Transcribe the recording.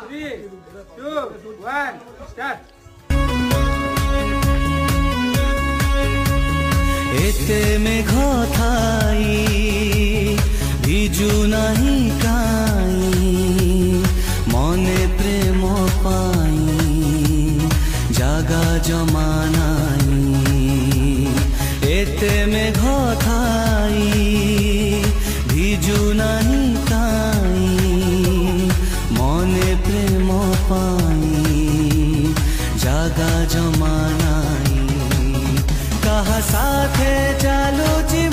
3, 2, 1, start. एते मेघ Thai भिजु नाही काई मने प्रेम पाई जागा जमा नाई एते मेघ थाई भिजु नाही काई मने प्रेम पाई जागा जमा नाई कहा साथे चालो जीवन